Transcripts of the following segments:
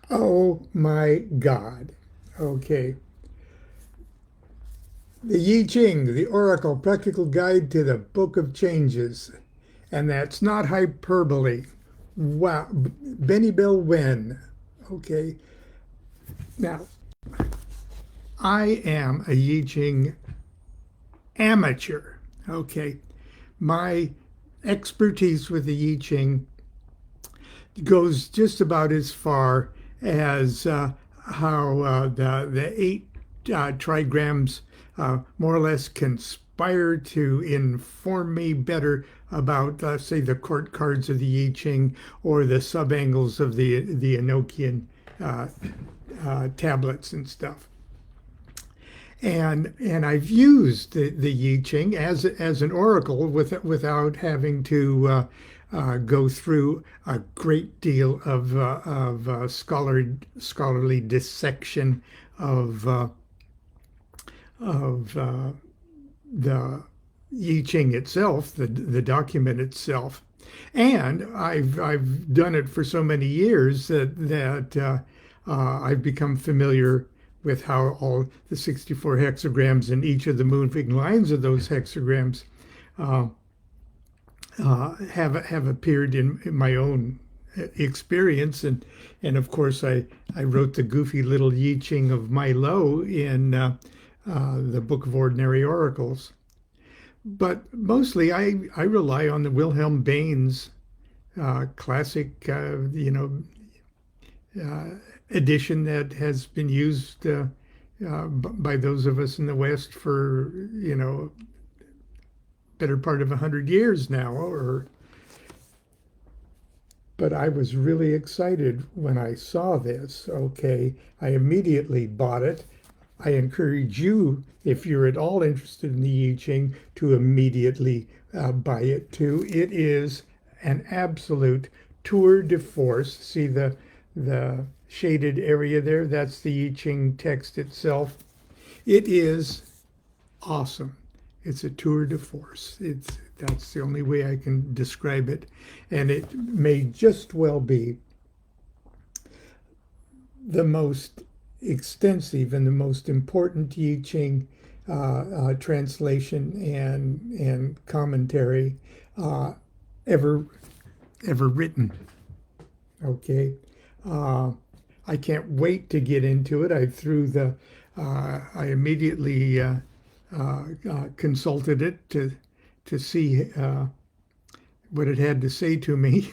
Oh my God. Okay. The I Ching, the Oracle Practical Guide to the Book of Changes. And that's not hyperbole. Wow. Benny Bill Wen. Okay. Now, I am a I Ching amateur. Okay. My expertise with the I Ching goes just about as far as how the eight trigrams more or less conspire to inform me better about, say, the court cards of the I Ching or the subangles of the Enochian uh, tablets and stuff. And I've used the I Ching as an oracle without having to go through a great deal of scholarly dissection of the I Ching itself, the document itself. And I've done it for so many years that I've become familiar with how all the 64 hexagrams and each of the moving lines of those hexagrams uh, have appeared in my own experience. And of course, I wrote the goofy little I Ching of Milo in the Book of Ordinary Oracles. But mostly, I rely on the Wilhelm Baines classic, edition that has been used by those of us in the West for, better part of 100 years now. But I was really excited when I saw this. Okay, I immediately bought it. I encourage you, if you're at all interested in the I Ching, to immediately buy it too. It is an absolute tour de force. See the shaded area there? That's the I Ching text itself. It is awesome. It's a tour de force. That's the only way I can describe it. And it may just well be the most extensive and the most important I Ching translation and commentary uh, ever ever written. Okay, uh, I can't wait to get into it. I immediately consulted it to see what it had to say to me.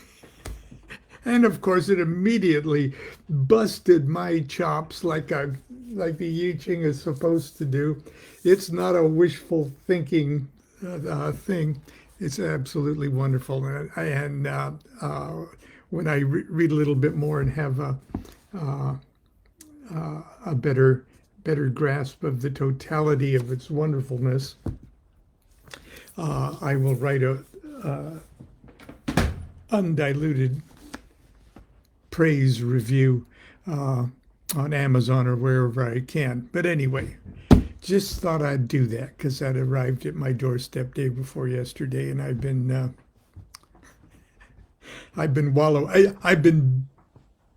And of course, it immediately busted my chops like the I Ching is supposed to do. It's not a wishful thinking thing. It's absolutely wonderful. And when I read a little bit more and have uh, a better grasp of the totality of its wonderfulness, I will write a undiluted praise review on Amazon or wherever I can. But anyway, just thought I'd do that because that arrived at my doorstep day before yesterday, and I've been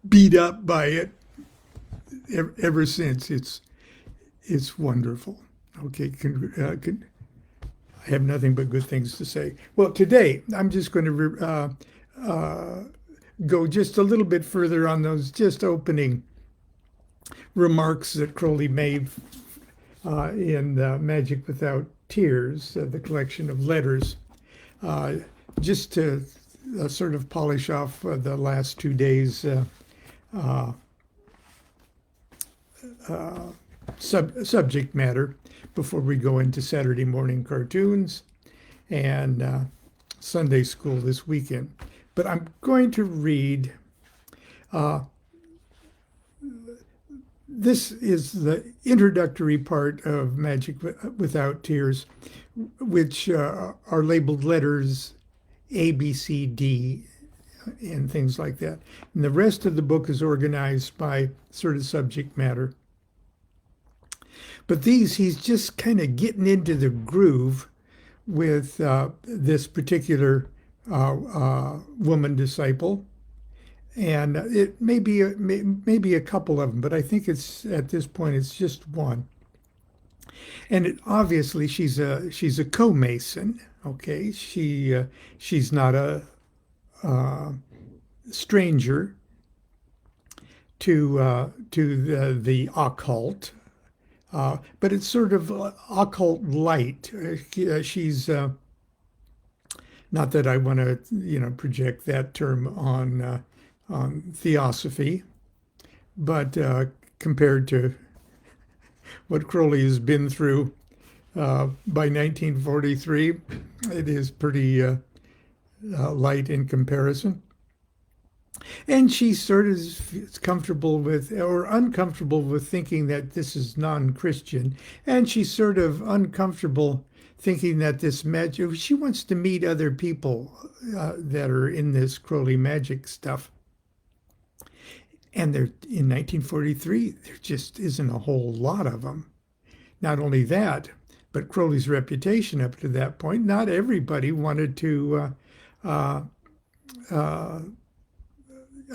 beat up by it ever since. It's wonderful. Okay, I have nothing but good things to say. Well, today I'm just going to go just a little bit further on those just opening remarks that Crowley made in Magick Without Tears, the collection of letters, uh, just to sort of polish off the last 2 days' uh, subject matter before we go into Saturday morning cartoons and Sunday school this weekend. But I'm going to read, this is the introductory part of Magick Without Tears, which are labeled letters A, B, C, D, and things like that. And the rest of the book is organized by sort of subject matter. But he's just kind of getting into the groove with this particular woman disciple. and it may be maybe a couple of them, but I think it's at this point it's just one. And obviously she's a co-mason. Okay, she's not a uh, stranger to the occult, but it's sort of occult light. She's not that I want to project that term on theosophy, but compared to what Crowley has been through by 1943, it is pretty light in comparison. And she sort of is comfortable with or uncomfortable with thinking that this is non-Christian. And she's sort of uncomfortable thinking that this magic, she wants to meet other people that are in this Crowley magic stuff. And there, in 1943, there just isn't a whole lot of them. Not only that, but Crowley's reputation up to that point, not everybody wanted to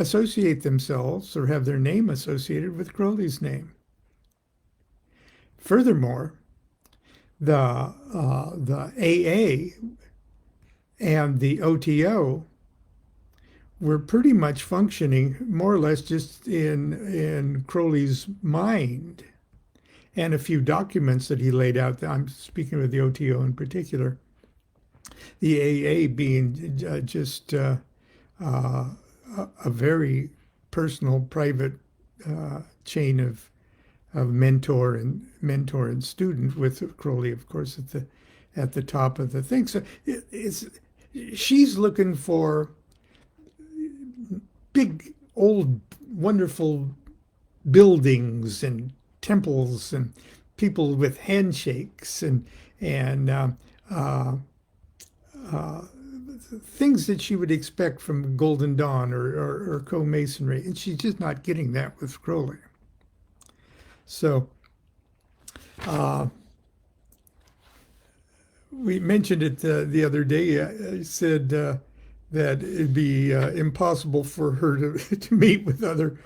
associate themselves or have their name associated with Crowley's name. Furthermore, the AA and the O.T.O were pretty much functioning more or less just in Crowley's mind, and a few documents that he laid out. I'm speaking of the O.T.O in particular. The AA being just a very personal, private chain of mentor and student, with Crowley, of course, at the top of the thing. So she's looking for big, old, wonderful buildings and temples and people with handshakes and things that she would expect from Golden Dawn or co-masonry. And she's just not getting that with Crowley. So we mentioned it the other day. I said that it'd be impossible for her to meet with other.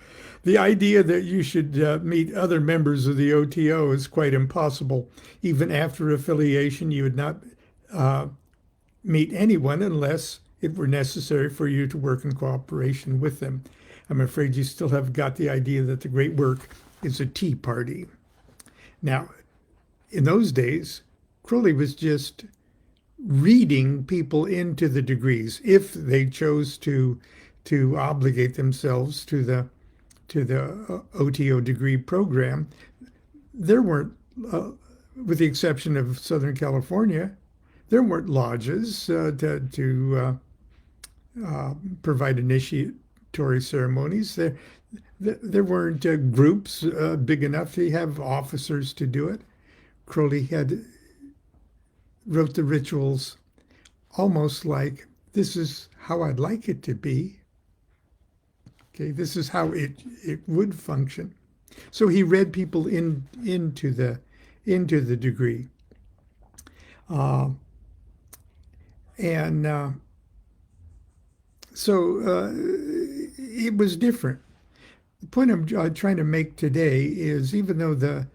The idea that you should meet other members of the O.T.O is quite impossible. Even after affiliation, you would not meet anyone unless it were necessary for you to work in cooperation with them. I'm afraid you still have got the idea that the great work is a tea party. Now, in those days, Crowley was just reading people into the degrees if they chose to obligate themselves to the O.T.O degree program. There weren't, with the exception of Southern California, there weren't lodges to provide initiatory ceremonies. There weren't groups big enough to have officers to do it. Crowley wrote the rituals almost like, this is how I'd like it to be. Okay, this is how it would function. So he read people into the degree, so it was different. The point I'm trying to make today is, even though the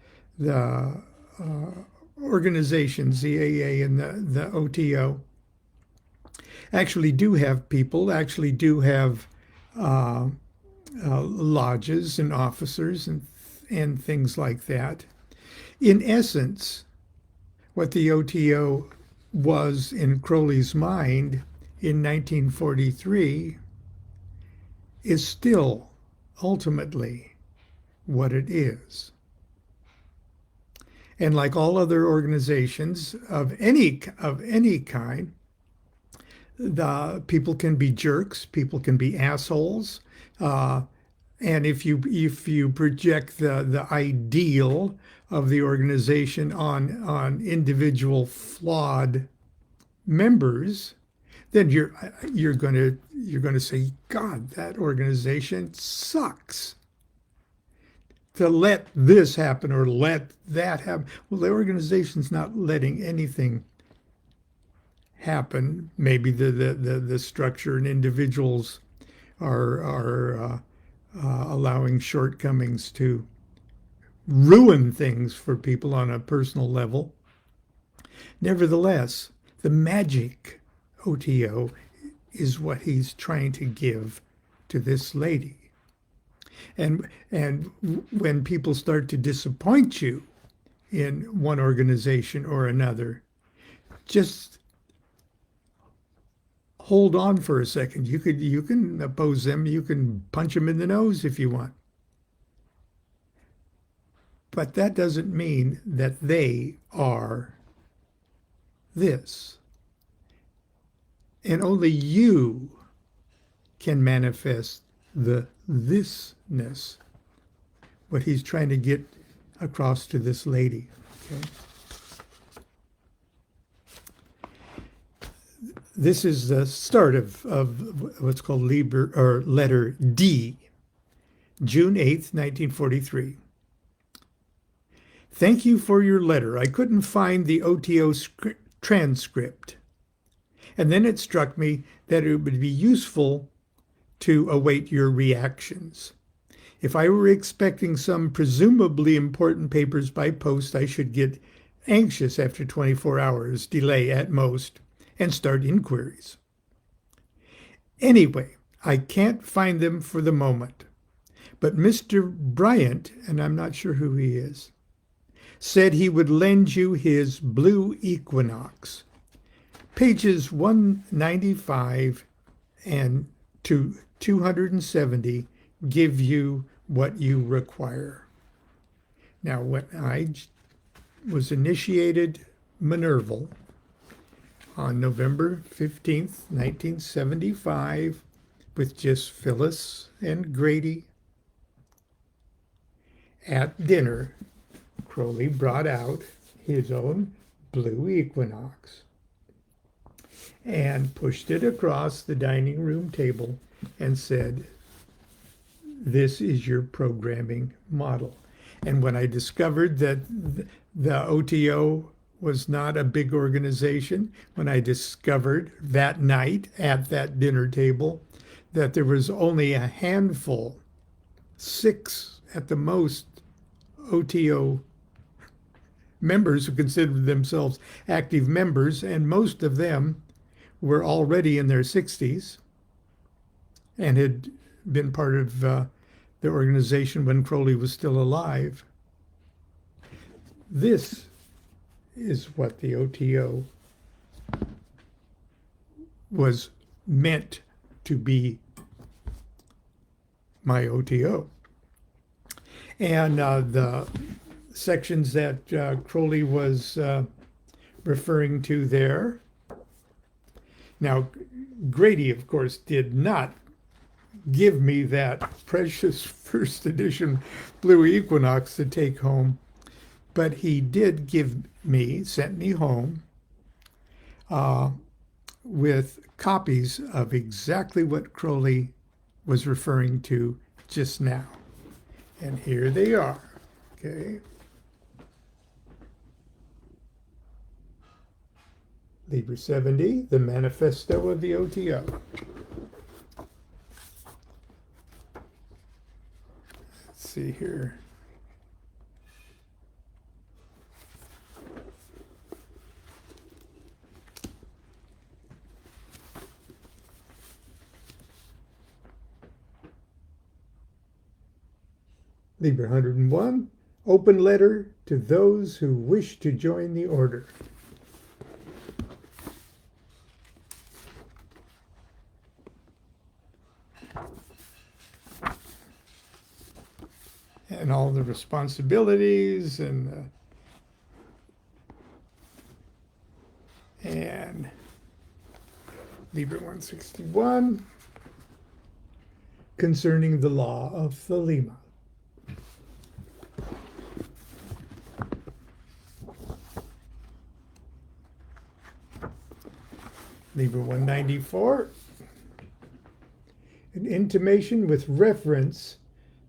organizations, the AA and the O.T.O, actually do have people, actually do have lodges and officers and things like that. In essence, what the O.T.O was in Crowley's mind in 1943 is still ultimately what it is. And like all other organizations of any kind, the people can be jerks, people can be assholes, and if you project the ideal of the organization on individual flawed members, then you're going to say, God, that organization sucks. To let this happen or let that happen. Well, the organization's not letting anything happen. Maybe the structure and individuals are allowing shortcomings to ruin things for people on a personal level. Nevertheless, the magic O.T.O is what he's trying to give to this lady. And when people start to disappoint you in one organization or another, just hold on for a second. You can oppose them, you can punch them in the nose if you want. But that doesn't mean that they are this. And only you can manifest the thisness, what he's trying to get across to this lady. Okay? This is the start of what's called letter D, June 8th, 1943. Thank you for your letter. I couldn't find the O.T.O transcript. And then it struck me that it would be useful to await your reactions. If I were expecting some presumably important papers by post, I should get anxious after 24 hours delay at most and start inquiries. Anyway, I can't find them for the moment. But Mr. Bryant, and I'm not sure who he is, said he would lend you his Blue Equinox. Pages 195 and to 270 give you what you require. Now, when I was initiated Minerval on November 15th, 1975, with just Phyllis and Grady, at dinner, Crowley brought out his own Blue Equinox and pushed it across the dining room table and said, "This is your programming model." And when I discovered that the O.T.O was not a big organization, when I discovered that night at that dinner table that there was only a handful, 6 at the most, O.T.O members who considered themselves active members, and most of them were already in their 60s and had been part of the organization when Crowley was still alive. This is what the O.T.O was meant to be, my O.T.O. And the sections that Crowley was referring to there. Now, Grady, of course, did not give me that precious first edition Blue Equinox to take home, but he did sent me home with copies of exactly what Crowley was referring to just now. And here they are, okay? Liber 70, the Manifesto of the O.T.O. Let's see here. Liber 101, open letter to those who wish to join the order. And all the responsibilities and Liber 161 concerning the law of Thelema. Liber 194, an intimation with reference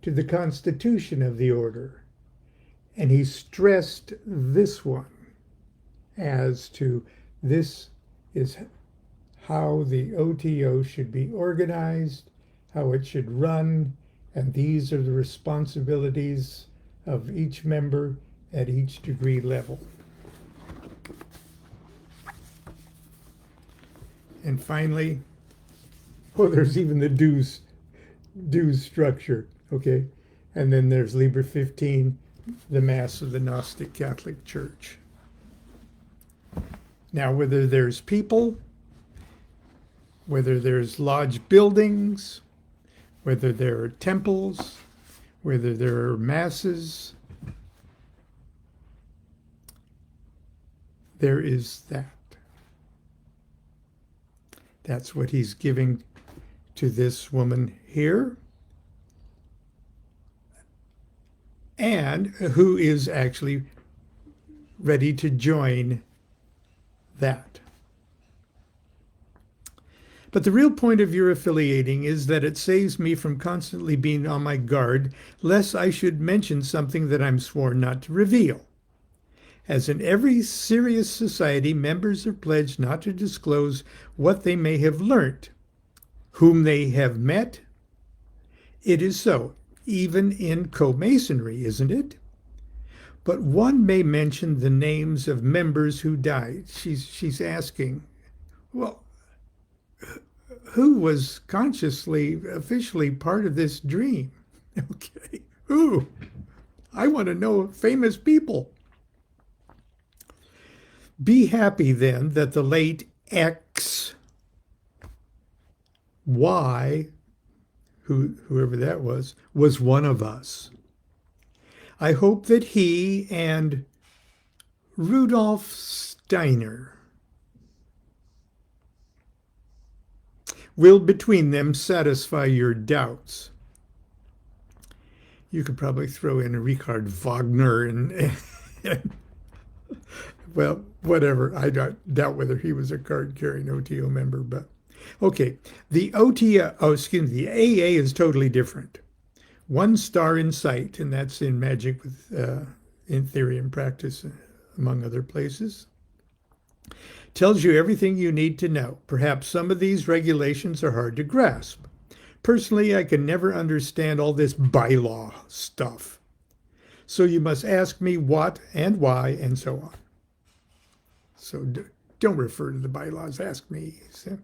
to the constitution of the order. And he stressed this one as to this is how the O.T.O should be organized, how it should run, and these are the responsibilities of each member at each degree level. And finally, oh, there's even the dues structure, okay? And then there's Liber 15, the Mass of the Gnostic Catholic Church. Now, whether there's people, whether there's lodge buildings, whether there are temples, whether there are masses, there is that. That's what he's giving to this woman here, and who is actually ready to join that. But the real point of your affiliating is that it saves me from constantly being on my guard, lest I should mention something that I'm sworn not to reveal. As in every serious society, members are pledged not to disclose what they may have learnt, whom they have met. It is so, even in co-masonry, isn't it? But one may mention the names of members who died. She's asking, well, who was consciously, officially part of this dream? Okay, who? I want to know famous people. Be happy then that the late X, Y, whoever that was one of us. I hope that he and Rudolf Steiner will between them satisfy your doubts. You could probably throw in Richard Wagner and well, whatever. I doubt whether he was a card-carrying O.T.O member, but okay. The the AA is totally different. 1 star in sight, and that's in Magick in Theory and Practice, among other places. Tells you everything you need to know. Perhaps some of these regulations are hard to grasp. Personally, I can never understand all this bylaw stuff. So you must ask me what and why and so on. So don't refer to the bylaws, ask me. See?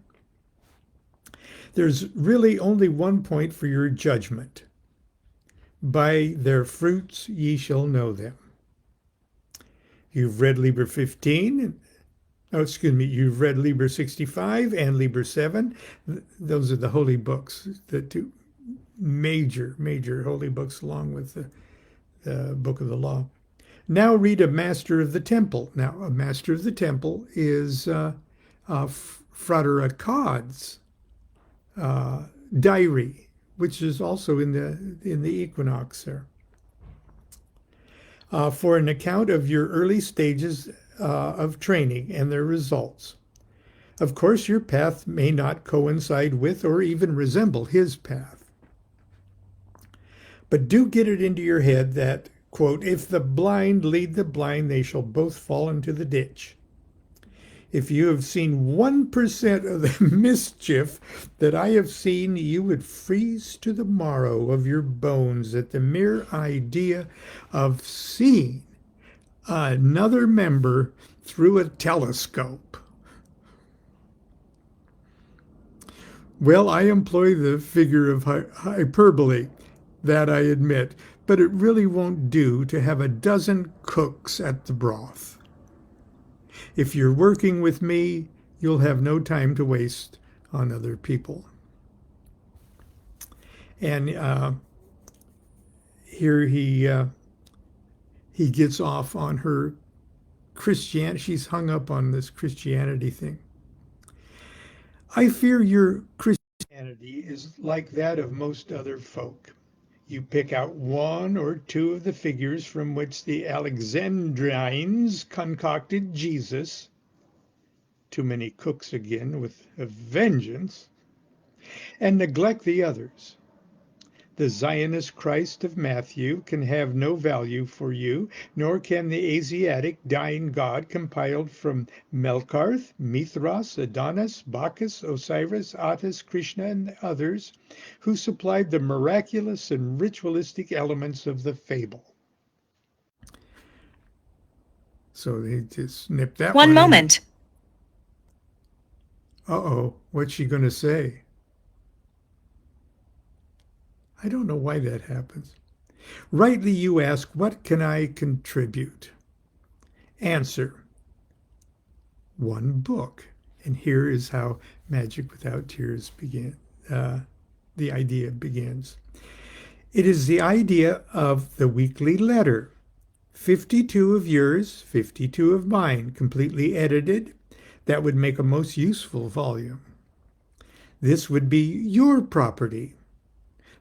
There's really only one point for your judgment. By their fruits ye shall know them. You've read Liber 15. You've read Liber 65 and Liber 7. Those are the holy books, the two major holy books, along with the Book of the Law. Now read a Master of the Temple. Now, a Master of the Temple is Frater Akkad's diary, which is also in the Equinox there. For an account of your early stages of training and their results. Of course, your path may not coincide with or even resemble his path. But do get it into your head that, quote, if the blind lead the blind, they shall both fall into the ditch. If you have seen 1% of the mischief that I have seen, you would freeze to the marrow of your bones at the mere idea of seeing another member through a telescope. Well, I employ the figure of hyperbole, that I admit, but it really won't do to have a dozen cooks at the broth. If you're working with me, you'll have no time to waste on other people. And here he gets off on her Christianity. She's hung up on this Christianity thing. I fear your Christianity is like that of most other folk. You pick out 1 or 2 of the figures from which the Alexandrines concocted Jesus. Too many cooks again with a vengeance. And neglect the others. The Zionist Christ of Matthew can have no value for you, nor can the Asiatic dying god compiled from Melkarth, Mithras, Adonis, Bacchus, Osiris, Attis, Krishna, and others, who supplied the miraculous and ritualistic elements of the fable. So they just snipped that one. One moment. Uh-oh, what's she going to say? I don't know why that happens. Rightly you ask, what can I contribute? Answer, one book. And here is how Magick Without Tears begin. The idea begins. It is the idea of the weekly letter. 52 of yours, 52 of mine, completely edited. That would make a most useful volume. This would be your property,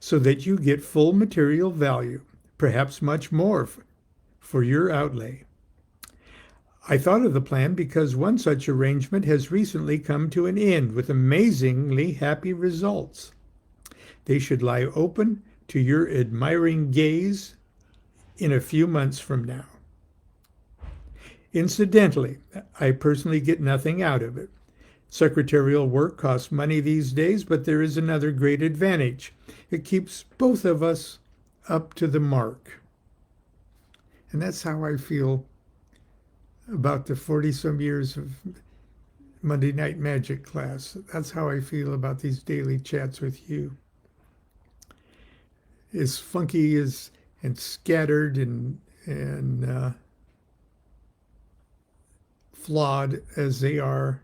so that you get full material value, perhaps much more for your outlay. I thought of the plan because one such arrangement has recently come to an end with amazingly happy results. They should lie open to your admiring gaze in a few months from now. Incidentally, I personally get nothing out of it. Secretarial work costs money these days, but there is another great advantage. It keeps both of us up to the mark. And that's how I feel about the 40-some years of Monday Night Magic class. That's how I feel about these daily chats with you. As funky as and scattered and flawed as they are,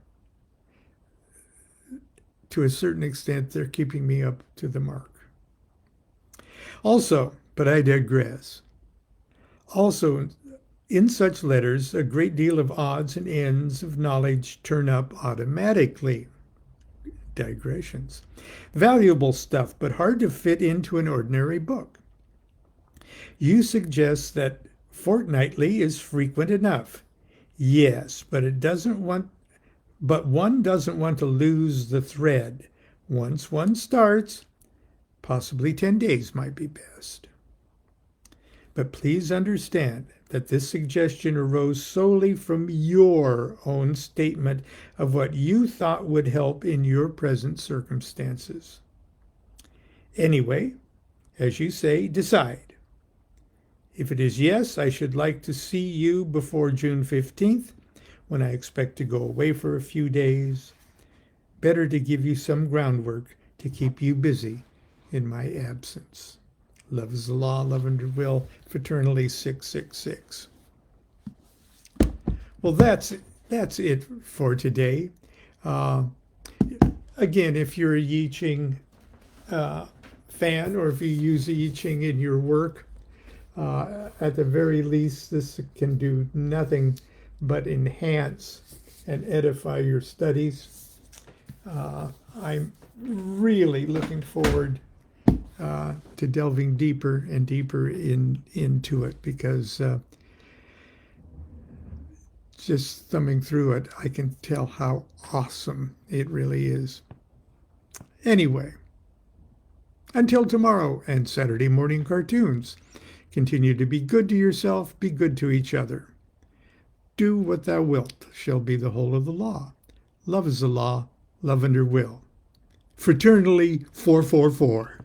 to a certain extent, they're keeping me up to the mark. Also, but I digress. Also, in such letters, a great deal of odds and ends of knowledge turn up automatically. Digressions. Valuable stuff, but hard to fit into an ordinary book. You suggest that fortnightly is frequent enough. Yes, but one doesn't want to lose the thread. Once one starts, possibly 10 days might be best. But please understand that this suggestion arose solely from your own statement of what you thought would help in your present circumstances. Anyway, as you say, decide. If it is yes, I should like to see you before June 15th, when I expect to go away for a few days. Better to give you some groundwork to keep you busy in my absence. Love is the law, love under will, fraternally 666. Well, that's it for today. Again, if you're a I Ching fan, or if you use I Ching in your work, at the very least, this can do nothing but enhance and edify your studies. I'm really looking forward to delving deeper and deeper into it, because just thumbing through it, I can tell how awesome it really is. Anyway, until tomorrow and Saturday morning cartoons, continue to be good to yourself, be good to each other. Do what thou wilt shall be the whole of the law. Love is the law, love under will. Fraternally 444.